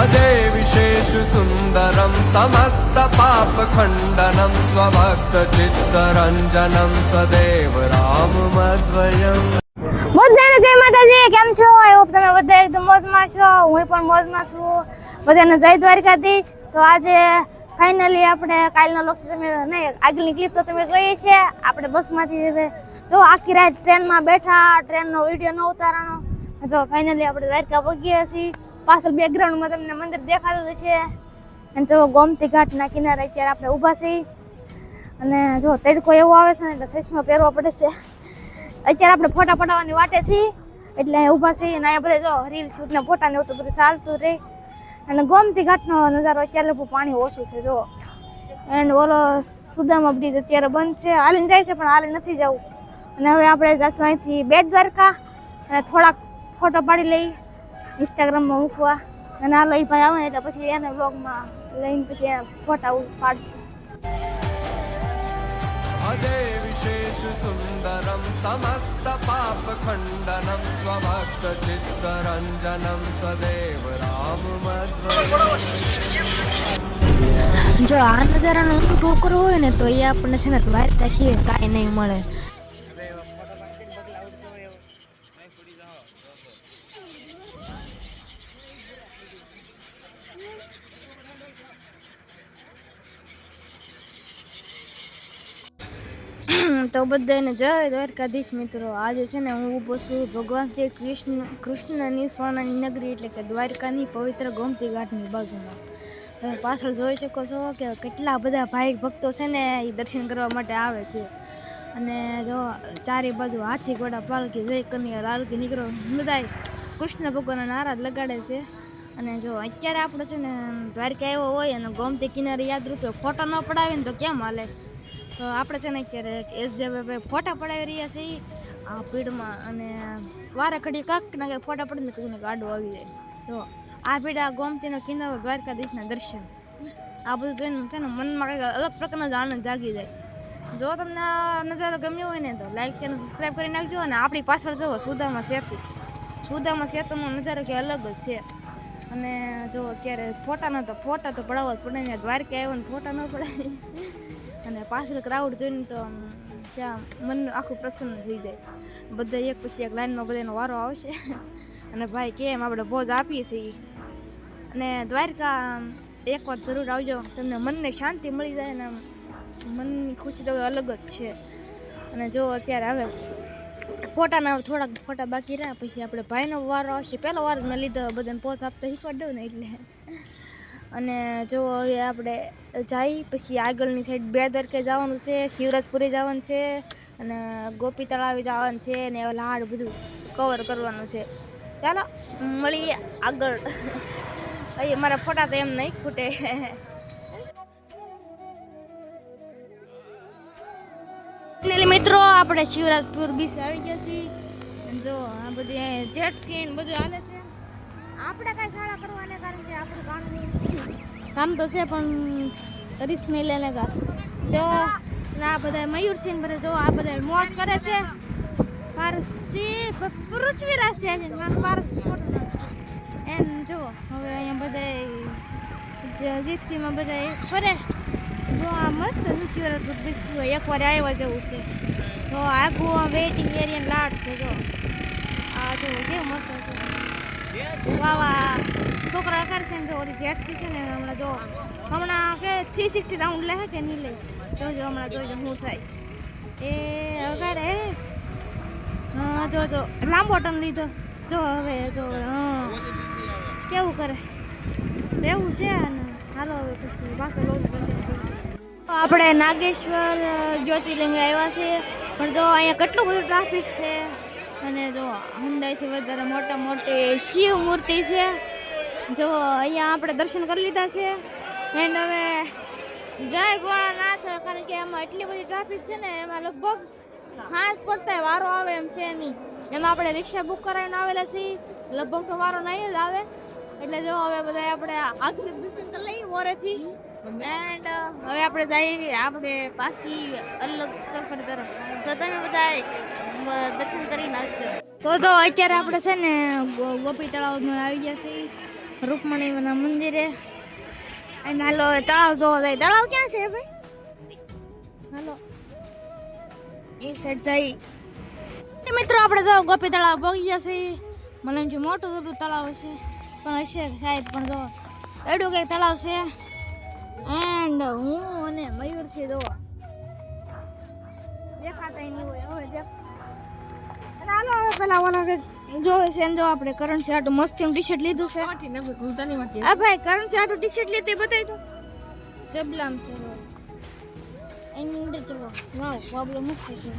भजे विशेष सुंदरम समस्त पाप खंडनम स्वभक्त चित्तरंजनम सदैव राम मध्वयम। બધાને જય માતાજી, કેમ છો? આઈ હોપ તમે બધા એકદમ મોજમાં છો. હું પણ મોજમાં છું. બધાને જય દ્વારકાધીશ. તો આજે ફાઇનલી આપણે કાલનો લોક તમે નહીં, આગળની ક્લિપ તો તમે જોઈ છે. આપણે બસમાંથી જો આખી રાત ટ્રેનમાં બેઠા, ટ્રેનનો વિડીયો ન ઉતારવાનો. જો ફાઇનલી આપણે દ્વારકા પહોંચ્યા છીએ. પાછળ બેકગ્રાઉન્ડમાં તમને મંદિર દેખાતું છે. અને જો ગોમતી ઘાટના કિનારે અત્યારે આપણે ઊભા છીએ. અને જો તડકો એવો આવે છે ને એટલે ચશ્મા પહેરવા પડે છે. અત્યારે આપણે ફોટા પડાવવાની વાટે છીએ એટલે અહીંયા ઊભા છીએ. અને અહીંયા બધા જો રીલ શૂટ ને ફોટા ને એવું તો બધું ચાલતું રહે. અને ગોમતી ઘાટનો નજારો અત્યારે લગભગ પાણી ઓછું છે જો. એન્ડ ઓલો સુદામા બ્રિજ અત્યારે બંધ છે, હાલીને જાય છે પણ હાલી નથી જવું. અને હવે આપણે જઈશું અહીંથી બેટ દ્વારકા અને થોડાક ફોટો પાડી લઈ ઇન્સ્ટાગ્રામમાં મૂકવા. અને આ લઈ ભાઈ આવે એટલે પછી એને બ્લોગમાં લઈને પછી ફોટા પાડશે. भजे विशेष सुंदरम समस्त पाप खंडनम स्वभक्त चित्तरंजनम सदैव राम मध्वयम। જો આ નજારાનો અનુભવ કરવો હોય ને તો એ આપણને છે ને દ્વારકા સિવાય કાંઈ નહીં મળે. તો બધાને જય દ્વારકાધીશ મિત્રો. આજે છે ને હું ઊભો છું ભગવાન શ્રી કૃષ્ણની સોનાની નગરી એટલે કે દ્વારકાની પવિત્ર ગોમતી ઘાટની બાજુમાં. તમે પાછળ જોઈ શકો છો કે કેટલા બધા ભાઈ ભક્તો છે ને એ દર્શન કરવા માટે આવે છે. અને જો ચારે બાજુ હાથી ઘોડા પાલકી જય કન્યા લાલ કી નીકળો બધા કૃષ્ણ ભગવાનના નારા લગાડે છે. અને જો અત્યારે આપણે છે ને દ્વારકા એવો હોય અને ગોમતી કિનારે યાદ રૂપે ફોટો ન પડાવે ને તો કેમ હાલે. તો આપણે છે ને અત્યારે એસજે ફોટા પડાવી રહ્યા છીએ આ ભીડમાં. અને વારે ઘડી કાંક ના કંઈક ફોટા પડે ને કંઈક ગાડું આવી જાય. તો આ ભીડ આ ગોમતીનો કિનારો દ્વારકાધીશના દર્શન આ બધું જોઈને છે ને મનમાં કંઈક અલગ પ્રકારનો જ આનંદ જાગી જાય. જો તમને આ નજારો ગમ્યો હોય ને તો લાઈક શેર અને સબસ્ક્રાઈબ કરી નાખજો. અને આપણી પાછળ જુઓ સુદામા સેતુનો નજારો કે અલગ જ છે. અને જો અત્યારે ફોટા તો પડાવવા જ પડે ને, દ્વારકા આવ્યો ને ફોટા ન પડાય. અને પાછળ ક્રાઉડ જોઈને તો ત્યાં મન આખું પ્રસન્ન થઈ જાય. બધા એક પછી એક લાઈનમાં બધાનો વારો આવશે. અને ભાઈ કેમ આપણે ભોજ આપીએ છીએ. અને દ્વારકા એકવાર જરૂર આવજો, તમને મનને શાંતિ મળી જાય ને મનની ખુશી તો અલગ જ છે. અને જો અત્યારે હવે થોડાક ફોટા બાકી રહ્યા પછી આપણે ભાઈનો વારો આવશે. પહેલો વાર મેં લીધો બધાને પોત આપતા શીખવાડી દઉં ને એટલે. અને જો હવે આપણે જઈ પછી આગળની સાઈડ બેટ દ્વારકા જવાનું છે, શિવરાજપુરી જવાનું છે અને ગોપી તળાવે જવાનું છે ને લાડ બધું કવર કરવાનું છે. ચાલો મળીએ આગળ. અહીં મારા ફોટા તો એમ નહીં ખૂટે. મિત્રો આપણે શિવરાજપુર બીચ આવી ગયા છીએ. જો આ બધી જેટ સ્કીન બધું હાલે છે. આપણે કાંઈ શાળા કરવાને કારણ કે આપણું કામ તો છે પણ રિસ્ક નહીં લેને કા. જો આ બધા મયુરસિંહ બધા જો આ બધા મોજ કરે છે. પૃથ્વીરાજ છે એમ જો હવે અહીંયા બધા જીતસીમાં બધા ફરે. જો આ મસ્ત શિવરાજપુર બીચ એકવાર આવ્યા જેવું છે. તો આખું વેઇટિંગ એરિયા લાટ છે. જો આ જો કેવું મસ્ત છે. વાવા છોકરા કરશે ને જો ઓલી જેટ સ્કી છે ને હમણાં કે 360 રાઉન્ડ લે કે નહીં લે જોજો. હમણાં જોજો શું થાય એ અગર હા જો લાંબો ટર્ન લીધો. જો હવે જો કેવું કરે એવું છે. ને હાલો હવે પછી પાછળ આપણે નાગેશ્વર જ્યોતિર્લિંગ આવ્યા છે. પણ જો અહીંયા કેટલું બધું ટ્રાફિક છે. અને જો હુંડાઈથી વધારે મોટી શિવ મૂર્તિ છે. જો અહીંયા આપણે દર્શન કરી લીધા છે. એન્ડ હવે જય ભોળાનાથ. કારણ કે એમાં એટલી બધી ટ્રાફિક છે ને એમાં લગભગ હાથ પડતા વારો આવે એમ છે નહીં. એમાં આપણે રિક્ષા બુક કરાવીને આવેલા છીએ. લગભગ તો વારો નહીં જ આવે. એટલે જો હવે બધા આપણે આખરી દર્શન કરી લઈએ મોરેથી. એન્ડ હવે આપણે જઈએ આપણે પાછી અલગ સફર તરફ. તો તમે બધા દર્શન કરી નાખજો. તો અત્યારે આપણે છે ને ગોપી તળાવમાં આવી ગયા છીએ. રૂકમણીના મંદિરે. અને હાલો હવે તળાવ જોવા જાય. તળાવ ક્યાં છે ભાઈ? હાલો એ સાઈડ જાય. મિત્રો આપણે જો ગોપી તળાવ પહોંચી ગયા છે. મને એમ છે મોટું મોટું તળાવ છે, પણ હશે સાહેબ. પણ જો એડું કંઈક તળાવ છે. એન્ડ હું અને મયુર છે. જો દેખાતા નહીં હોય હવે દેખ. અને હાલો હવે પેલા ઓલા જોવે છે. જો આપણે કરણ છે આટલું મસ્ત ટી શર્ટ લીધું છે. હા ભાઈ, કરણ છે આટલું ટી શર્ટ લીધી બતાવી તો જબલામ છે. એની અંદર ચલો વાવ બાબલો મસ્ત છે.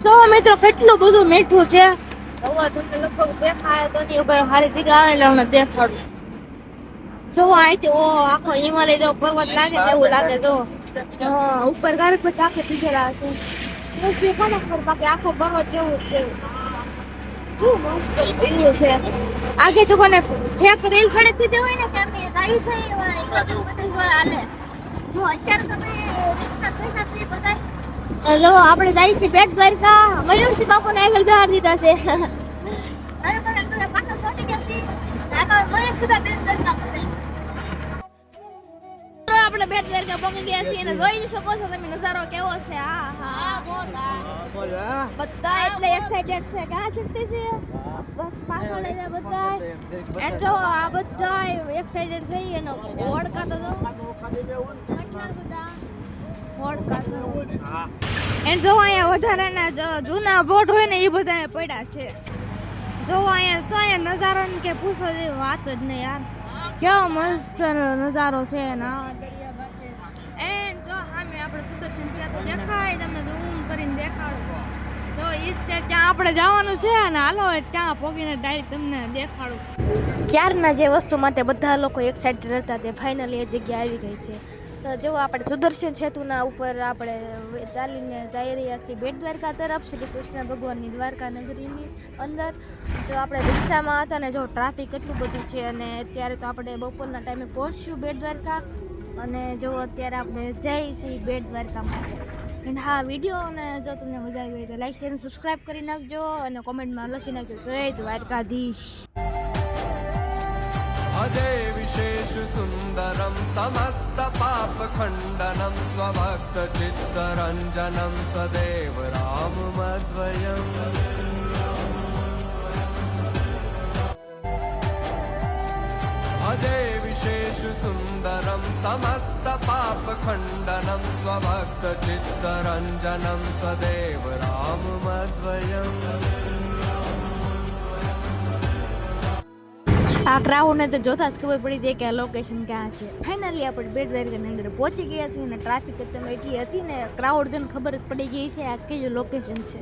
તો મિત્રો કેટલું બધું મીઠું છે. હવે તમને લગભગ દેખાય તો ની ઉપર હારી જગ્યા આવે એટલે અમને દેખાડું. જો આથી ઓ આખો હિમાલય જો પર્વત લાગે એવું લાગે. તો ઉપર ગાર પર ચાકે દીધેલા છે. પછી ખરેખર બાકી આખો પર્વત જેવું છે. શું મસ્ત વિડિયો છે. આજે જો કોને ફેક રીલ ખડે દીધી હોય ને કે અમે ગાઈ છે એવા બધું હાલે. જો અત્યારે તમે રિક્ષા થઈના છે બધા. હેલો આપણે જાય છે બેટ દ્વારકા. મયુરસિંહ બાપુને આગળ બહાર દીધા છે. અરે બધા પાછા છોટી ગયા છે. આનો મળે સીધા બેટ દ્વારકા પર. આપણે બેટ દ્વારકા પહોંચી ગયા છીએ અને જોઈ શકો છો તમે નજારો કેવો છે. હા હા બોલા બધા એટલે એક્સાઇટેડ છે. ક્યાં શક્તિ છે બસ પાછળ લઈ જાય બધા. એ જો આ બધા એક્સાઇટેડ છે. એનો ઓળખા તો કેટલા બધા ઓળખા છે. એ જો અહીંયા વધારાના જૂના બોટ હોય ને એ બધા પડ્યા છે. જો અહીંયા તો અહીંયા નજારો કે પૂછો જેવી વાત જ નહીં યાર. કેવો મસ્ત નજારો છે. એન્ડ જો સામે આપણે સુદર્શન છે તો દેખાય. તમને ઝૂમ કરીને દેખાડું. તો ઈ ત્યાં આપણે જવાનું છે અને હાલો ત્યાં પહોંચીને ડાયરેક્ટ તમને દેખાડું. ક્યારના જે વસ્તુ માટે બધા લોકો એક્સાઇટેડ હતા તે ફાઇનલી એ જગ્યા આવી ગઈ છે. તો જો આપણે સુદર્શન સેતુના ઉપર આપણે ચાલીને જઈ રહ્યા છીએ બેટ દ્વારકા તરફ, શ્રી કૃષ્ણ ભગવાનની દ્વારકા નગરીની અંદર. જો આપણે રિક્ષામાં હતા ને જો ટ્રાફિક કેટલું બધું છે. અને અત્યારે તો આપણે બપોરના ટાઈમે પહોંચ્યું બેટ દ્વારકા. અને જો અત્યારે આપણે જઈએ છીએ બેટ દ્વારકામાં. અને હા વિડીયોને જો તમને મજા આવી હોય તો લાઈક શેર સબસ્ક્રાઈબ કરી નાખજો અને કોમેન્ટમાં લખી નાખજો જય દ્વારકાધીશ. अजय विशेष सुंदरम समस्त पाप खंडनम स्वभक्त चित्तरंजनम सदैव राम मध्वयम. अजय विशेष सुंदरम समस्त पाप खंडनम स्वभक्त चित्तरंजनम सदैव राम मध्वयम. આ ક્રાઉડને તો જોતા જ ખબર પડી હતી કે આ લોકેશન ક્યાં છે. ફાઇનલી આપણે બેટ દ્વારકાની અંદર પહોંચી ગયા છીએ અને ટ્રાફિક તમે એટલી હતી ને ક્રાઉડ જોઈને ખબર જ પડી ગઈ છે આ કયું લોકેશન છે.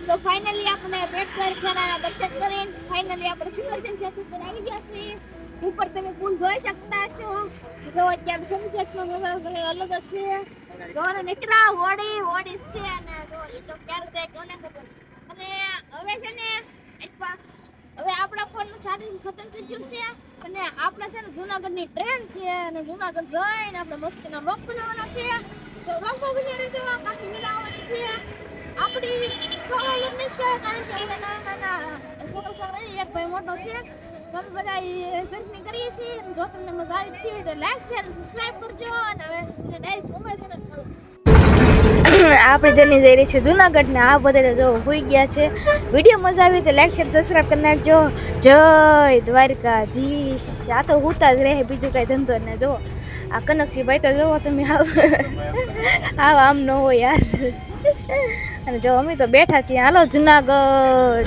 તો ફાઇનલી આપણે બેટ દ્વારકાના દર્શન કરીને ફાઇનલી આપણે સુદર્શન સેતુ પર આવી ગયા છીએ. ઉપર તમે પુલ જોઈ શકતા છો. જો અત્યારે સનસેટનો નજારો અલગ જ છે. જોને નીકળા હોડી છે અને જો એ તો ક્યારે જાય કોને ખબર. અને હવે છે ને હવે આપણા ફોનનું ચાર્જિંગ ખતમ થઈ ગયું છે અને આપણે છે ને જૂનાગઢની ટ્રેન છે અને જૂનાગઢ જઈને આપણે મસ્તીના બ્લોગ બનાવવાના છે. તો બ્લોગ બનાવી જવા કાફી મજા આવવાની છે. આપણી સોળા લગ્ન છે કારણ કે હવે નાના છોકરા એક ભાઈ મોટો છે. તમે બધા જર્ની કરીએ છીએ. જો તમને મજા આવી હોય તો લાઈક શેર સબસ્ક્રાઇબ કરજો. અને હવે ડાયરેક્ટ મોબાઈલ આપણે જર્ની જઈ રહી છે જૂનાગઢ ને આ બધા જો હોઈ ગયા છે. વિડીયો મજા આવી તો લાઈક શેર સબસ્ક્રાઇબ કરી નાખજો. જય દ્વારકાધીશ. આ તો હોતા જ રહે બીજું કઈ ધંધો ને. જો આ કનકસિંહ ભાઈ તો જોવો તમે આમ ન હોય યાર. અને જો અમે તો બેઠા છીએ હાલો જૂનાગઢ.